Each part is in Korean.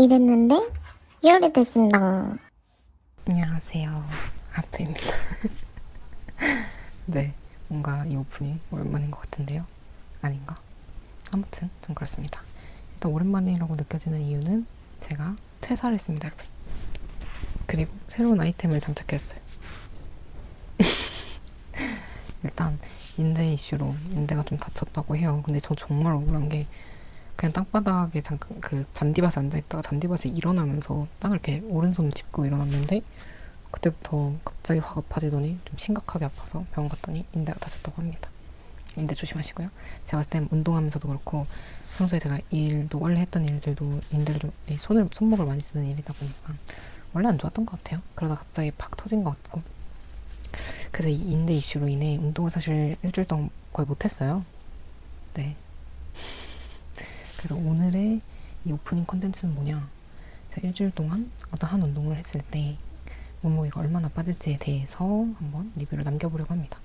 이랬는데 요리됐습니다. 안녕하세요. 아프입니다. 네, 뭔가 이 오프닝 오랜만인 것 같은데요. 아닌가? 아무튼 좀 그렇습니다. 일단 오랜만이라고 느껴지는 이유는 제가 퇴사를 했습니다, 여러분. 그리고 새로운 아이템을 장착했어요. 일단 인대 이슈로 인대가 좀 다쳤다고 해요. 근데 저 정말 억울한 게 그냥 땅바닥에 잠깐 그 잔디밭에 앉아있다가 잔디밭에 일어나면서 땅을 이렇게 오른손을 짚고 일어났는데 그때부터 갑자기 화가 파지더니 좀 심각하게 아파서 병원 갔더니 인대가 다쳤다고 합니다. 인대 조심하시고요. 제가 봤을 땐 운동하면서도 그렇고 평소에 제가 일도 원래 했던 일들도 인대를 좀 손목을 많이 쓰는 일이다 보니까 원래 안 좋았던 것 같아요. 그러다 갑자기 팍 터진 것 같고 그래서 이 인대 이슈로 인해 운동을 사실 일주일 동안 거의 못했어요. 네. 그래서 오늘의 이 오프닝 컨텐츠는 뭐냐, 제가 일주일 동안 어떤 한 운동을 했을 때 몸무게가 얼마나 빠질지에 대해서 한번 리뷰를 남겨보려고 합니다.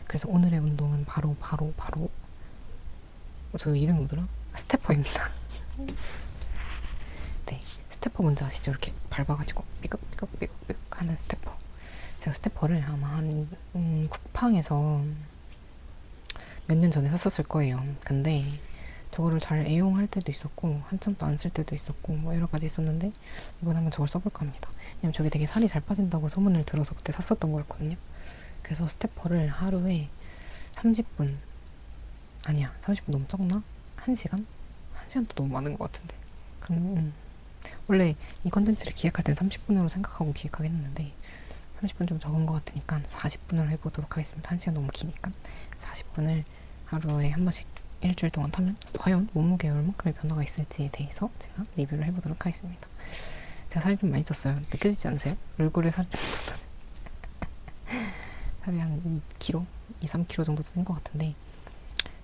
그래서 오늘의 운동은 바로 저 이름이 뭐더라? 스태퍼입니다. 네, 스태퍼 뭔지 아시죠? 이렇게 밟아가지고 삐걱삐걱 하는 스태퍼. 제가 스태퍼를 아마 한 쿠팡에서 몇 년 전에 샀었을 거예요. 근데 저거를 잘 애용할 때도 있었고 한참 또 안 쓸 때도 있었고 뭐 여러 가지 있었는데 이번에 한번 저걸 써볼까 합니다. 왜냐면 저게 되게 살이 잘 빠진다고 소문을 들어서 그때 샀었던 거였거든요. 그래서 스태퍼를 하루에 30분, 아니야 30분 너무 적나? 1시간? 1시간도 너무 많은 것 같은데. 그럼 원래 이 컨텐츠를 기획할 땐 30분으로 생각하고 기획하긴 했는데 30분 좀 적은 것 같으니까 40분을 해보도록 하겠습니다. 1시간 너무 기니까 40분을 하루에 한 번씩 일주일 동안 타면 과연 몸무게에 얼만큼의 변화가 있을지에 대해서 제가 리뷰를 해보도록 하겠습니다. 제가 살이 좀 많이 쪘어요. 느껴지지 않으세요? 얼굴에 살이 좀 살이 한 2kg? 2, 3kg 정도 찐 것 같은데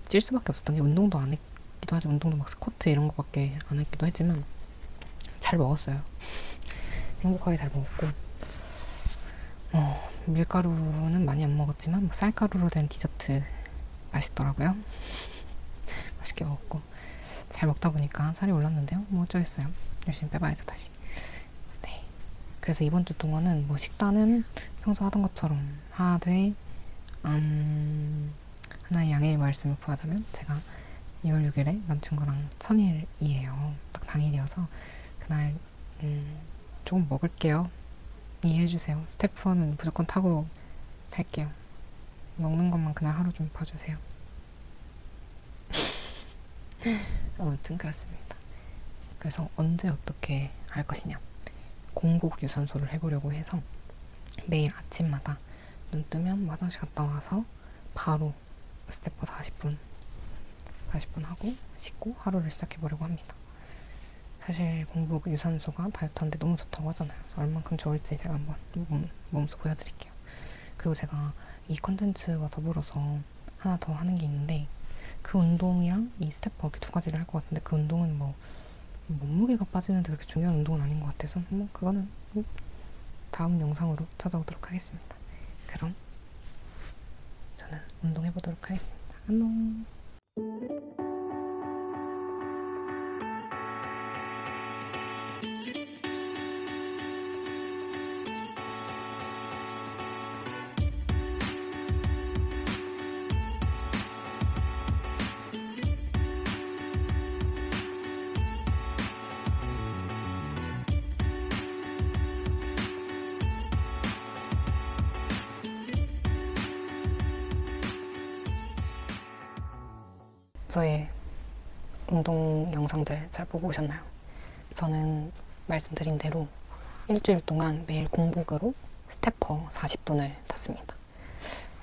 찔 수밖에 없었던 게 운동도 안 했기도 하지, 운동도 막 스쿼트 이런 거밖에 안 했기도 했지만 잘 먹었어요. 행복하게 잘 먹었고 밀가루는 많이 안 먹었지만 뭐 쌀가루로 된 디저트 맛있더라고요. 맛있게 먹었고 잘 먹다 보니까 살이 올랐는데요. 뭐 어쩌겠어요. 열심히 빼봐야죠 다시. 네. 그래서 이번 주 동안은 뭐 식단은 평소 하던 것처럼 하되 하나의 양해의 말씀을 구하자면 제가 2월 6일에 남친구랑 천일이에요. 딱 당일이어서 그날 조금 먹을게요. 이해해주세요. 스태프는 무조건 타고 탈게요. 먹는 것만 그날 하루 좀 봐주세요. 아무튼 그렇습니다. 그래서 언제 어떻게 할 것이냐, 공복 유산소를 해보려고 해서 매일 아침마다 눈 뜨면 화장실 갔다 와서 바로 스태퍼 40분 하고 씻고 하루를 시작해보려고 합니다. 사실 공복 유산소가 다이어트하는데 너무 좋다고 하잖아요. 얼만큼 좋을지 제가 한번 몸소 보여드릴게요. 그리고 제가 이 컨텐츠와 더불어서 하나 더 하는 게 있는데 그 운동이랑 이 스태퍼 이렇게 두 가지를 할 것 같은데 그 운동은 뭐 몸무게가 빠지는데 그렇게 중요한 운동은 아닌 것 같아서 뭐 그거는 다음 영상으로 찾아오도록 하겠습니다. 그럼 저는 운동해보도록 하겠습니다. 안녕. 저의 운동 영상들 잘 보고 오셨나요? 저는 말씀드린 대로 일주일 동안 매일 공복으로 스태퍼 40분을 탔습니다.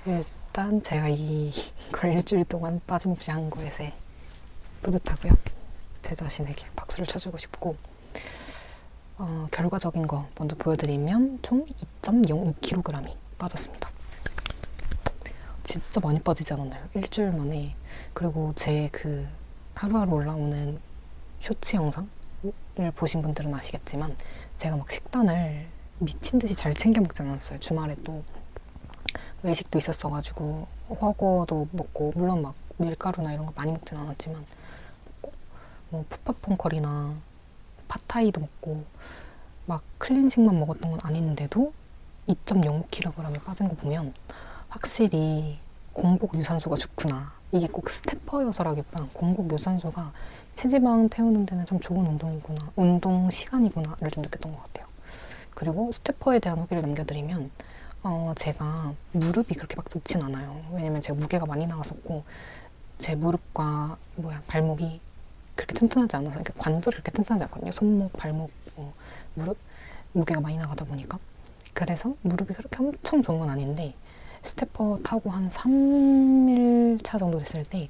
일단 제가 이걸 일주일 동안 빠짐없이 한 것에 뿌듯하고요. 제 자신에게 박수를 쳐주고 싶고 결과적인 거 먼저 보여드리면 총 2.05kg이 빠졌습니다. 진짜 많이 빠지지 않았나요? 일주일 만에. 그리고 제 그 하루하루 올라오는 쇼츠 영상을 보신 분들은 아시겠지만 제가 막 식단을 미친 듯이 잘 챙겨 먹지 않았어요. 주말에 또 외식도 있었어가지고 허거도 먹고, 물론 막 밀가루나 이런 거 많이 먹진 않았지만 먹고, 뭐 푸팟퐁커리나 팟타이도 먹고 막 클린식만 먹었던 건 아닌데도 2.05kg이 빠진 거 보면 확실히 공복 유산소가 좋구나. 이게 꼭 스태퍼여서라기보다 공복 유산소가 체지방 태우는 데는 참 좋은 운동이구나. 운동 시간이구나를 좀 느꼈던 것 같아요. 그리고 스태퍼에 대한 후기를 남겨드리면 제가 무릎이 그렇게 막 좋진 않아요. 왜냐면 제가 무게가 많이 나갔었고 제 무릎과 발목이 그렇게 튼튼하지 않아서, 그러니까 관절이 그렇게 튼튼하지 않거든요. 손목, 발목, 무릎 무게가 많이 나가다 보니까. 그래서 무릎이 그렇게 엄청 좋은 건 아닌데 스태퍼 타고 한 3일차 정도 됐을 때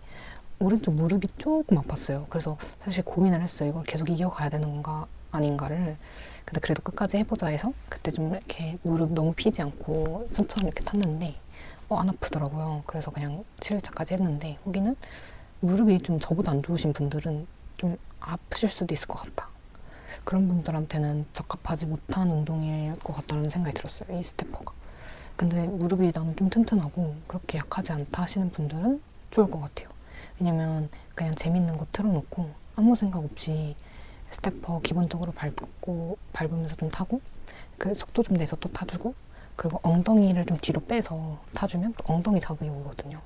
오른쪽 무릎이 조금 아팠어요. 그래서 사실 고민을 했어요. 이걸 계속 이겨가야 되는 건가 아닌가를. 근데 그래도 끝까지 해보자 해서 그때 좀 이렇게 무릎 너무 피지 않고 천천히 이렇게 탔는데 안 아프더라고요. 그래서 그냥 7일차까지 했는데 후기는 무릎이 좀 저보다 안 좋으신 분들은 좀 아프실 수도 있을 것 같다. 그런 분들한테는 적합하지 못한 운동일 것 같다는 생각이 들었어요. 이 스태퍼가. 근데 무릎이 나는 좀 튼튼하고 그렇게 약하지 않다 하시는 분들은 좋을 것 같아요. 왜냐면 그냥 재밌는 거 틀어놓고 아무 생각 없이 스태퍼 기본적으로 밟으면서 좀 타고 그 속도 좀 내서 또 타주고 그리고 엉덩이를 좀 뒤로 빼서 타주면 또 엉덩이 자극이 오거든요.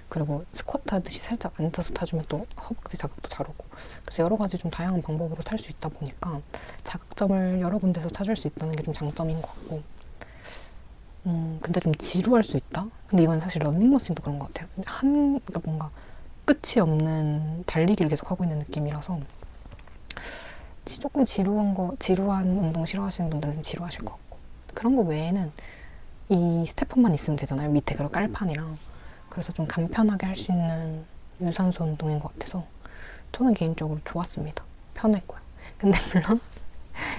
그리고 스쿼트 하듯이 살짝 앉아서 타주면 또 허벅지 자극도 잘 오고. 그래서 여러 가지 좀 다양한 방법으로 탈 수 있다 보니까 자극점을 여러 군데서 찾을 수 있다는 게 좀 장점인 것 같고. 근데 좀 지루할 수 있다? 근데 이건 사실 러닝머신도 그런 것 같아요. 그러니까 뭔가 끝이 없는 달리기를 계속 하고 있는 느낌이라서 조금 지루한 운동 싫어하시는 분들은 지루하실 것 같고. 그런 거 외에는 이 스태퍼만 있으면 되잖아요. 밑에 그런 깔판이랑. 그래서 좀 간편하게 할 수 있는 유산소 운동인 것 같아서 저는 개인적으로 좋았습니다. 편했고요. 근데 물론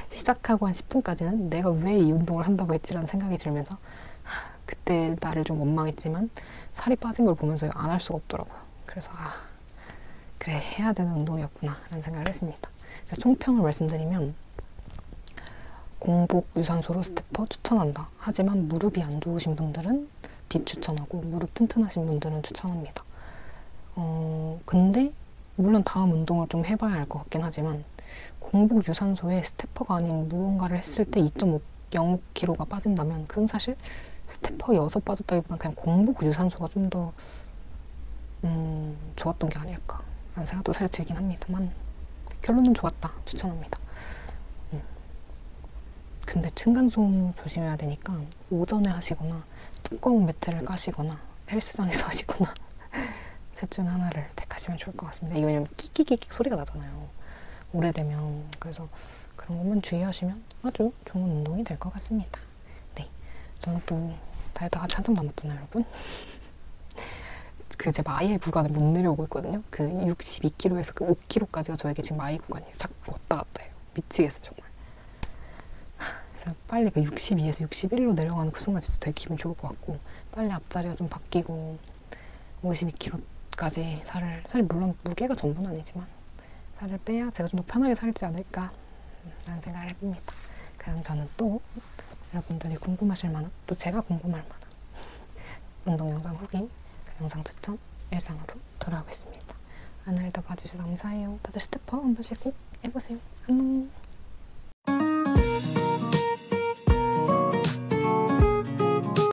시작하고 한 10분까지는 내가 왜 이 운동을 한다고 했지라는 생각이 들면서 그때 나를 좀 원망했지만 살이 빠진 걸 보면서 안 할 수가 없더라고요. 그래서 그래 해야 되는 운동이었구나 라는 생각을 했습니다. 그래서 총평을 말씀드리면 공복 유산소로 스태퍼 추천한다. 하지만 무릎이 안 좋으신 분들은 비추천하고 무릎 튼튼하신 분들은 추천합니다. 근데 물론 다음 운동을 좀 해봐야 할 것 같긴 하지만 공복 유산소에 스태퍼가 아닌 무언가를 했을 때 2.05kg가 빠진다면 그건 사실 스태퍼여서 빠졌다기보다는 그냥 공복 유산소가 좀 더 좋았던 게 아닐까 라는 생각도 사실 들긴 합니다만 결론은 좋았다. 추천합니다. 근데 층간소음 조심해야 되니까 오전에 하시거나 두꺼운 매트를 까시거나 헬스장에서 하시거나 셋 중 하나를 택하시면 좋을 것 같습니다. 이게 왜냐면 끽끽끽 소리가 나잖아요. 오래되면. 그래서 그런 것만 주의하시면 아주 좋은 운동이 될 것 같습니다. 네, 저는 또 다이어트가 한참 남았잖아요, 여러분. 제 마이의 구간을 못 내려오고 있거든요. 그 62kg에서 그 5kg까지가 저에게 지금 마이 구간이에요. 자꾸 왔다 갔다 해요. 미치겠어요, 정말. 그래서 빨리 그 62에서 61로 내려가는 그 순간 진짜 되게 기분 좋을 것 같고 빨리 앞자리가 좀 바뀌고 52kg까지 사실 물론 무게가 전부는 아니지만 살을 빼야 제가 좀 더 편하게 살지 않을까 라는 생각을 해봅니다. 그럼 저는 또 여러분들이 궁금하실 만한, 또 제가 궁금할 만한 운동 영상 후기, 영상 추천, 일상으로 돌아오겠습니다. 오늘도 봐주셔서 감사해요. 다들 스태퍼 한 번씩 꼭 해보세요. 안녕.